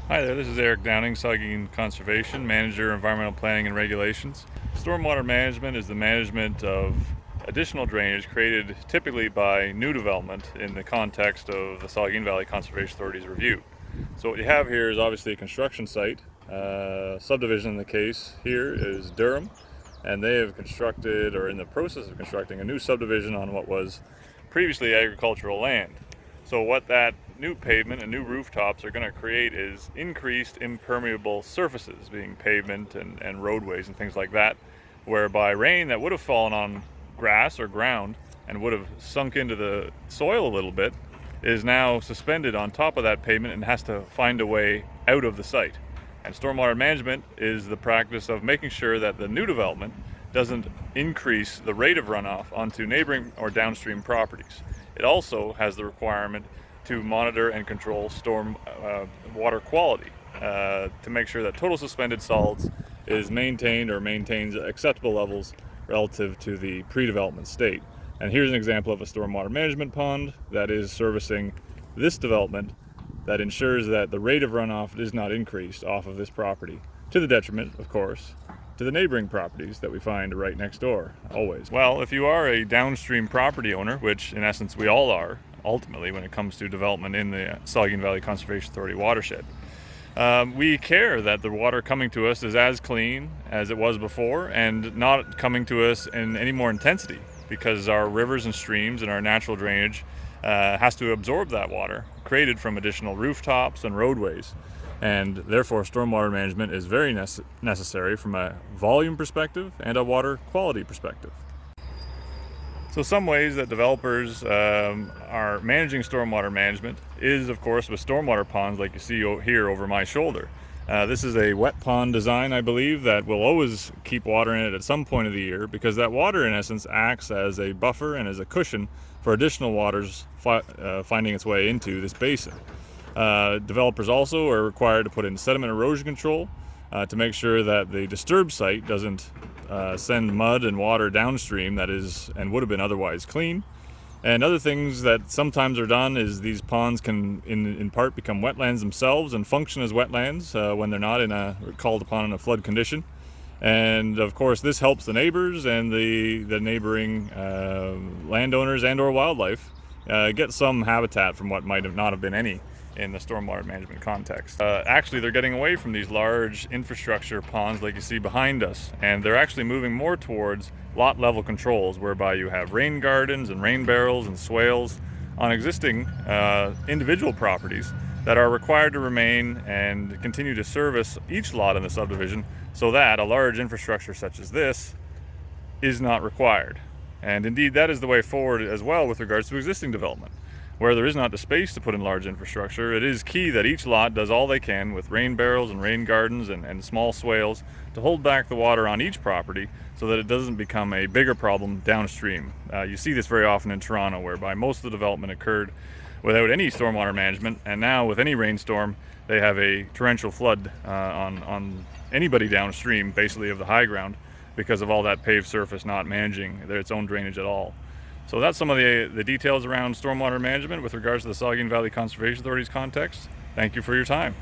Hi there, this is Erik Downing, Saugeen Conservation, Manager, Environmental Planning and Regulations. Stormwater management is the management of additional drainage created typically by new development in the context of the Saugeen Valley Conservation Authority's review. So what you have here is obviously a construction site. Subdivision in the case here is Durham, and they have constructed, or in the process of constructing, a new subdivision on what was previously agricultural land. So what that new pavement and new rooftops are going to create is increased impermeable surfaces, being pavement and roadways and things like that, whereby rain that would have fallen on grass or ground and would have sunk into the soil a little bit is now suspended on top of that pavement and has to find a way out of the site. And stormwater management is the practice of making sure that the new development doesn't increase the rate of runoff onto neighboring or downstream properties. It also has the requirement to monitor and control storm water quality to make sure that total suspended solids is maintained or maintains acceptable levels relative to the pre-development state. And here's an example of a stormwater management pond that is servicing this development that ensures that the rate of runoff is not increased off of this property, to the detriment, of course, to the neighboring properties that we find right next door, always. Well, if you are a downstream property owner, which in essence we all are, ultimately when it comes to development in the Saugeen Valley Conservation Authority watershed, we care that the water coming to us is as clean as it was before and not coming to us in any more intensity, because our rivers and streams and our natural drainage has to absorb that water created from additional rooftops and roadways. And therefore stormwater management is very necessary from a volume perspective and a water quality perspective. So some ways that developers are managing stormwater management is, of course, with stormwater ponds like you see here over my shoulder. This is a wet pond design, I believe, that will always keep water in it at some point of the year, because that water in essence acts as a buffer and as a cushion for additional waters finding its way into this basin. Developers also are required to put in sediment erosion control to make sure that the disturbed site doesn't send mud and water downstream that is and would have been otherwise clean. And other things that sometimes are done is these ponds can in part become wetlands themselves and function as wetlands when they're not called upon in a flood condition. And of course this helps the neighbors and the neighboring landowners and or wildlife get some habitat from what might have not have been any in the stormwater management context. Actually, they're getting away from these large infrastructure ponds like you see behind us, and they're actually moving more towards lot level controls, whereby you have rain gardens and rain barrels and swales on existing individual properties that are required to remain and continue to service each lot in the subdivision, so that a large infrastructure such as this is not required. And indeed that is the way forward as well with regards to existing development. Where there is not the space to put in large infrastructure, it is key that each lot does all they can with rain barrels and rain gardens and small swales to hold back the water on each property so that it doesn't become a bigger problem downstream. You see this very often in Toronto, whereby most of the development occurred without any stormwater management, and now with any rainstorm they have a torrential flood on anybody downstream, basically of the high ground, because of all that paved surface not managing its own drainage at all. So that's some of the details around stormwater management with regards to the Saugeen Valley Conservation Authority's context. Thank you for your time.